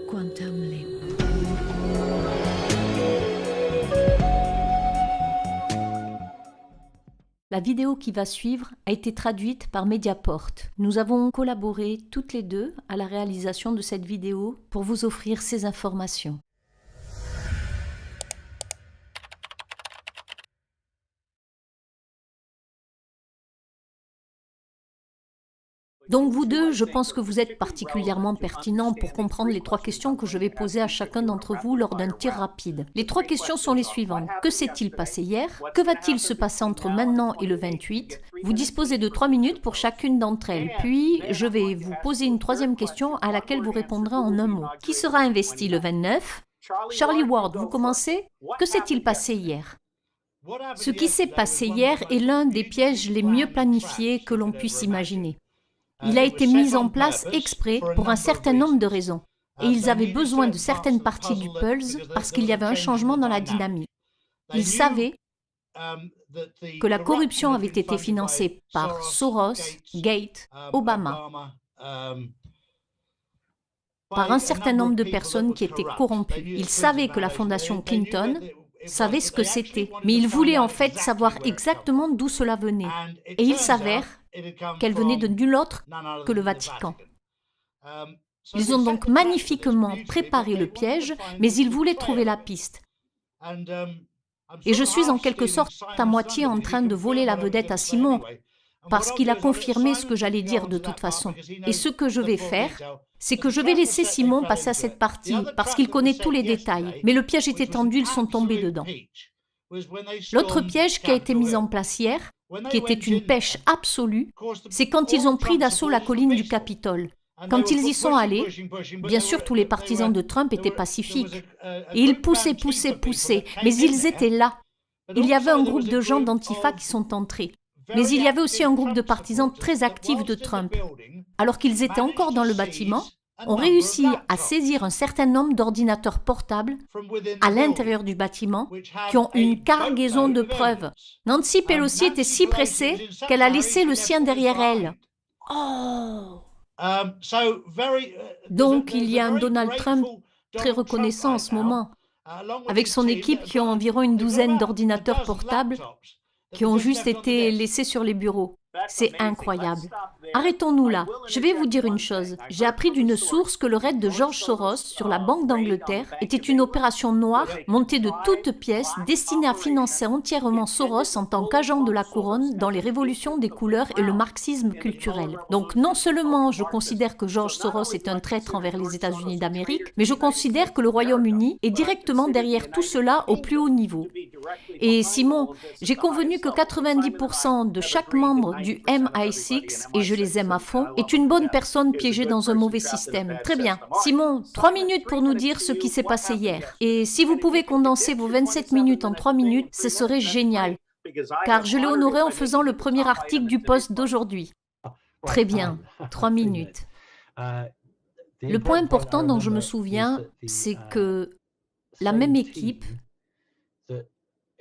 Quantum Leap. La vidéo qui va suivre a été traduite par Mediaport. Nous avons collaboré toutes les deux à la réalisation de cette vidéo pour vous offrir ces informations. Donc vous deux, je pense que vous êtes particulièrement pertinents pour comprendre les 3 questions que je vais poser à chacun d'entre vous lors d'un tir rapide. Les 3 questions sont les suivantes. Que s'est-il passé hier? Que va-t-il se passer entre maintenant et le 28? Vous disposez de 3 minutes pour chacune d'entre elles. Puis, je vais vous poser une 3e question à laquelle vous répondrez en un mot. Qui sera investi le 29? Charlie Ward, vous commencez? Que s'est-il passé hier? Ce qui s'est passé hier est l'un des pièges les mieux planifiés que l'on puisse imaginer. Il a été mis en place exprès pour un certain nombre de raisons. Et ils avaient besoin de certaines parties du puzzle parce qu'il y avait un changement dans la dynamique. Ils savaient que la corruption avait été financée par Soros, Gates, Obama, par un certain nombre de personnes qui étaient corrompues. Ils savaient que la fondation Clinton savait ce que c'était, mais ils voulaient en fait savoir exactement d'où cela venait. Et il s'avère qu'elle venait de nul autre que le Vatican. Ils ont donc magnifiquement préparé le piège, mais ils voulaient trouver la piste. Et je suis en quelque sorte à moitié en train de voler la vedette à Simon, parce qu'il a confirmé ce que j'allais dire de toute façon. Et ce que je vais faire, c'est que je vais laisser Simon passer à cette partie, parce qu'il connaît tous les détails. Mais le piège était tendu, ils sont tombés dedans. L'autre piège qui a été mis en place hier, qui était une pêche absolue, c'est quand ils ont pris d'assaut la colline du Capitole. Quand ils y sont allés, bien sûr tous les partisans de Trump étaient pacifiques. Et ils poussaient, mais ils étaient là. Il y avait un groupe de gens d'Antifa qui sont entrés. Mais il y avait aussi un groupe de partisans très actifs de Trump. Alors qu'ils étaient encore dans le bâtiment, ont réussi à saisir un certain nombre d'ordinateurs portables à l'intérieur du bâtiment qui ont une cargaison de preuves. Nancy Pelosi était si pressée qu'elle a laissé le sien derrière elle. Oh! Donc il y a un Donald Trump très reconnaissant en ce moment, avec son équipe qui ont environ une douzaine d'ordinateurs portables qui ont juste été laissés sur les bureaux. C'est incroyable. Arrêtons-nous là. Je vais vous dire une chose. J'ai appris d'une source que le raid de George Soros sur la Banque d'Angleterre était une opération noire montée de toutes pièces destinée à financer entièrement Soros en tant qu'agent de la couronne dans les révolutions des couleurs et le marxisme culturel. Donc non seulement je considère que George Soros est un traître envers les États-Unis d'Amérique, mais je considère que le Royaume-Uni est directement derrière tout cela au plus haut niveau. Et Simon, j'ai convenu que 90% de chaque membre du MI6, et je les aime à fond, est une bonne personne piégée dans un mauvais système. Très bien. Simon, 3 minutes pour nous dire ce qui s'est passé hier. Et si vous pouvez condenser vos 27 minutes en 3 minutes, ce serait génial. Car je l'ai honoré en faisant le premier article du post d'aujourd'hui. Très bien. 3 minutes. Le point important dont je me souviens, c'est que la même équipe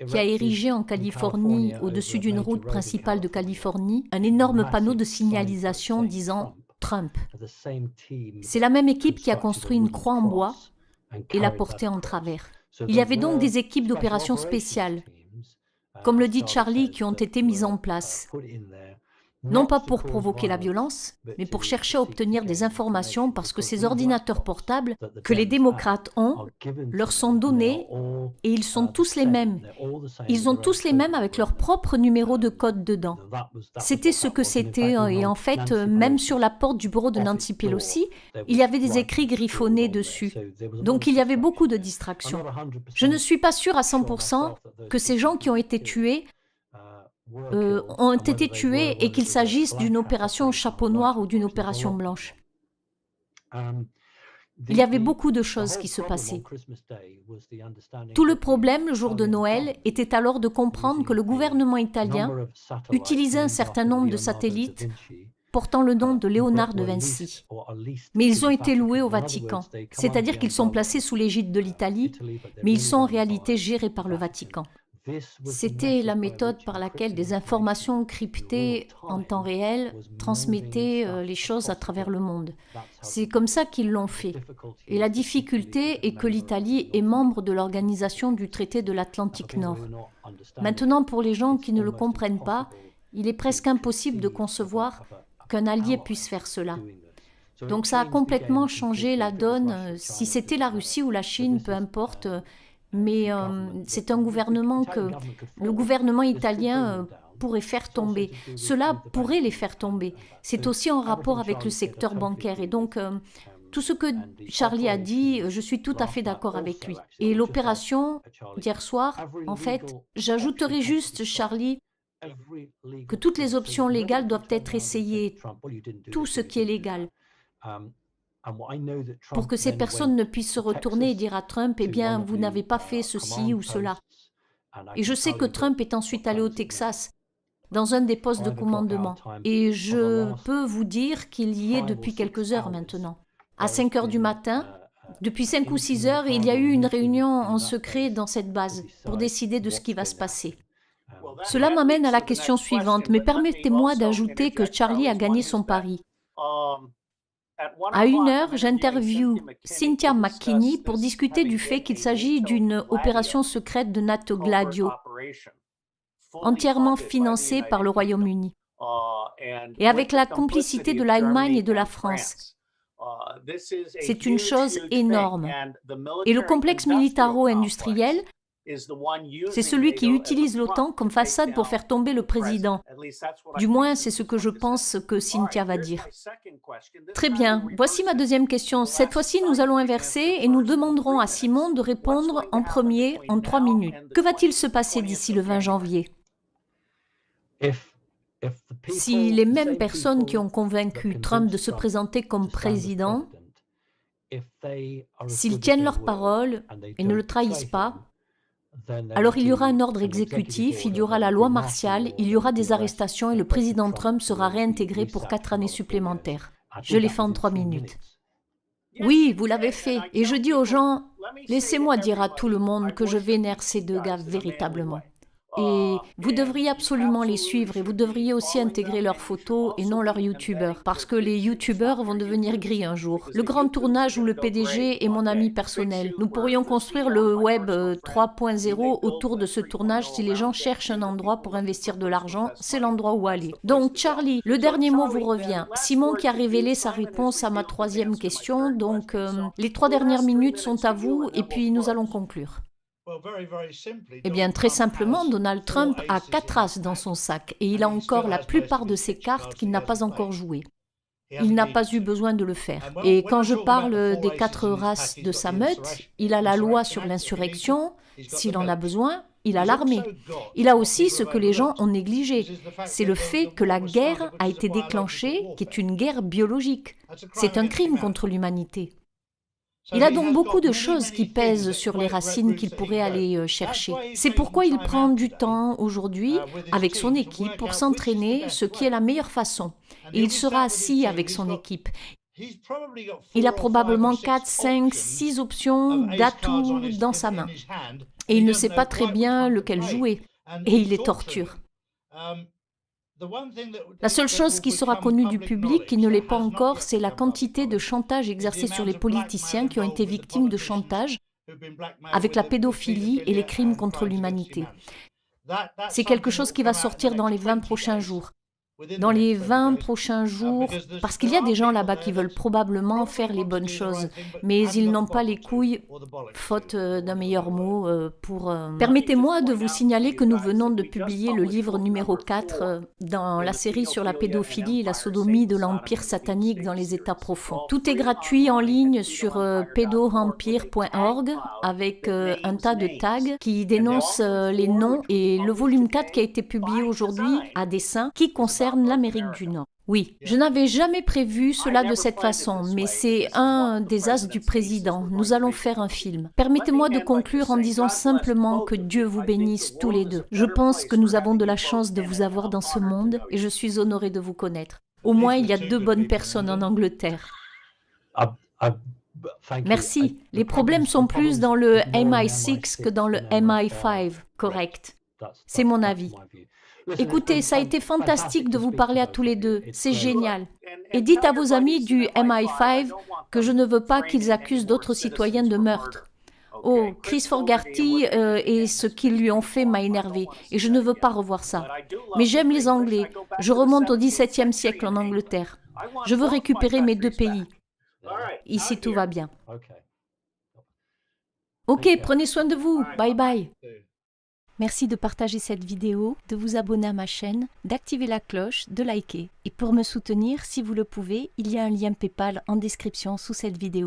qui a érigé en Californie, au-dessus d'une route principale de Californie, un énorme panneau de signalisation disant « Trump ». C'est la même équipe qui a construit une croix en bois et l'a portée en travers. Il y avait donc des équipes d'opérations spéciales, comme le dit Charlie, qui ont été mises en place. Non pas pour provoquer la violence, mais pour chercher à obtenir des informations parce que ces ordinateurs portables que les démocrates ont leur sont donnés et ils sont tous les mêmes. Ils ont tous les mêmes avec leur propre numéro de code dedans. C'était ce que c'était et en fait, même sur la porte du bureau de Nancy Pelosi, il y avait des écrits griffonnés dessus. Donc il y avait beaucoup de distractions. Je ne suis pas sûre à 100% que ces gens qui ont été tués ont été tués et qu'il s'agisse d'une opération au chapeau noir ou d'une opération blanche. Il y avait beaucoup de choses qui se passaient. Tout le problème le jour de Noël était alors de comprendre que le gouvernement italien utilisait un certain nombre de satellites portant le nom de Léonard de Vinci. Mais ils ont été loués au Vatican, c'est-à-dire qu'ils sont placés sous l'égide de l'Italie, mais ils sont en réalité gérés par le Vatican. C'était la méthode par laquelle des informations cryptées en temps réel transmettaient les choses à travers le monde. C'est comme ça qu'ils l'ont fait. Et la difficulté est que l'Italie est membre de l'organisation du traité de l'Atlantique Nord. Maintenant, pour les gens qui ne le comprennent pas, il est presque impossible de concevoir qu'un allié puisse faire cela. Donc ça a complètement changé la donne. Si c'était la Russie ou la Chine, peu importe, mais c'est un gouvernement que le gouvernement italien pourrait faire tomber. Cela pourrait les faire tomber. C'est aussi en rapport avec le secteur bancaire. Et donc, tout ce que Charlie a dit, je suis tout à fait d'accord avec lui. Et l'opération d'hier soir, en fait, j'ajouterai juste, Charlie, que toutes les options légales doivent être essayées, tout ce qui est légal, pour que ces personnes ne puissent se retourner et dire à Trump, eh bien, vous n'avez pas fait ceci ou cela. Et je sais que Trump est ensuite allé au Texas, dans un des postes de commandement. Et je peux vous dire qu'il y est depuis quelques heures maintenant. À 5 heures du matin, depuis 5 ou 6 heures, il y a eu une réunion en secret dans cette base pour décider de ce qui va se passer. Cela m'amène à la question suivante, mais permettez-moi d'ajouter que Charlie a gagné son pari. À 1 heure, j'interviewe Cynthia McKinney pour discuter du fait qu'il s'agit d'une opération secrète de NATO Gladio, entièrement financée par le Royaume-Uni, et avec la complicité de l'Allemagne et de la France. C'est une chose énorme. Et le complexe militaro-industriel, c'est celui qui utilise l'OTAN comme façade pour faire tomber le président. Du moins, c'est ce que je pense que Cynthia va dire. Très bien. Voici ma deuxième question. Cette fois-ci, nous allons inverser et nous demanderons à Simon de répondre en premier en 3 minutes. Que va-t-il se passer d'ici le 20 janvier? Si les mêmes personnes qui ont convaincu Trump de se présenter comme président, s'ils tiennent leur parole et ne le trahissent pas, alors il y aura un ordre exécutif, il y aura la loi martiale, il y aura des arrestations et le président Trump sera réintégré pour 4 années supplémentaires. Je l'ai fait en 3 minutes. Oui, vous l'avez fait. Et je dis aux gens, laissez-moi dire à tout le monde que je vénère ces deux gars véritablement. Et vous devriez absolument les suivre et vous devriez aussi intégrer leurs photos et non leurs youtubeurs, parce que les youtubeurs vont devenir gris un jour. Le grand tournage où le PDG est mon ami personnel. Nous pourrions construire le web 3.0 autour de ce tournage si les gens cherchent un endroit pour investir de l'argent, c'est l'endroit où aller. Donc Charlie, le dernier mot vous revient. Simon qui a révélé sa réponse à ma 3e question, donc les 3 dernières minutes sont à vous et puis nous allons conclure. Eh bien, très simplement, Donald Trump a 4 as dans son sac et il a encore la plupart de ses cartes qu'il n'a pas encore jouées. Il n'a pas eu besoin de le faire. Et quand je parle des 4 races de sa meute, il a la loi sur l'insurrection, s'il en a besoin, il a l'armée. Il a aussi ce que les gens ont négligé, c'est le fait que la guerre a été déclenchée, qui est une guerre biologique. C'est un crime contre l'humanité. Il a donc beaucoup de choses qui pèsent sur les racines qu'il pourrait aller chercher. C'est pourquoi il prend du temps aujourd'hui avec son équipe pour s'entraîner, ce qui est la meilleure façon. Et il sera assis avec son équipe. Il a probablement 4, 5, 6 options d'atouts dans sa main. Et il ne sait pas très bien lequel jouer. Et il les torture. La seule chose qui sera connue du public, qui ne l'est pas encore, c'est la quantité de chantage exercé sur les politiciens qui ont été victimes de chantage avec la pédophilie et les crimes contre l'humanité. C'est quelque chose qui va sortir dans les 20 prochains jours. Dans les 20 prochains jours, parce qu'il y a des gens là-bas qui veulent probablement faire les bonnes choses, mais ils n'ont pas les couilles, faute d'un meilleur mot, pour... Permettez-moi de vous signaler que nous venons de publier le livre numéro 4 dans la série sur la pédophilie et la sodomie de l'Empire satanique dans les États profonds. Tout est gratuit en ligne sur pédoempire.org avec un tas de tags qui dénoncent les noms et le volume 4 qui a été publié aujourd'hui à dessein qui concerne l'Amérique du Nord. Oui, je n'avais jamais prévu cela de cette façon, mais c'est un des as du président. Nous allons faire un film. Permettez-moi de conclure en disant simplement que Dieu vous bénisse tous les deux. Je pense que nous avons de la chance de vous avoir dans ce monde et je suis honoré de vous connaître. Au moins, il y a 2 bonnes personnes en Angleterre. Merci. Les problèmes sont plus dans le MI6 que dans le MI5, correct. C'est mon avis. Écoutez, ça a été fantastique de vous parler à tous les deux. C'est génial. Et dites à vos amis du MI5 que je ne veux pas qu'ils accusent d'autres citoyens de meurtre. Oh, Chris Fogarty et ce qu'ils lui ont fait m'a énervé et je ne veux pas revoir ça. Mais j'aime les Anglais. Je remonte au XVIIe siècle en Angleterre. Je veux récupérer mes deux pays. Ici, tout va bien. Ok, prenez soin de vous. Bye bye. Merci de partager cette vidéo, de vous abonner à ma chaîne, d'activer la cloche, de liker. Et pour me soutenir, si vous le pouvez, il y a un lien PayPal en description sous cette vidéo.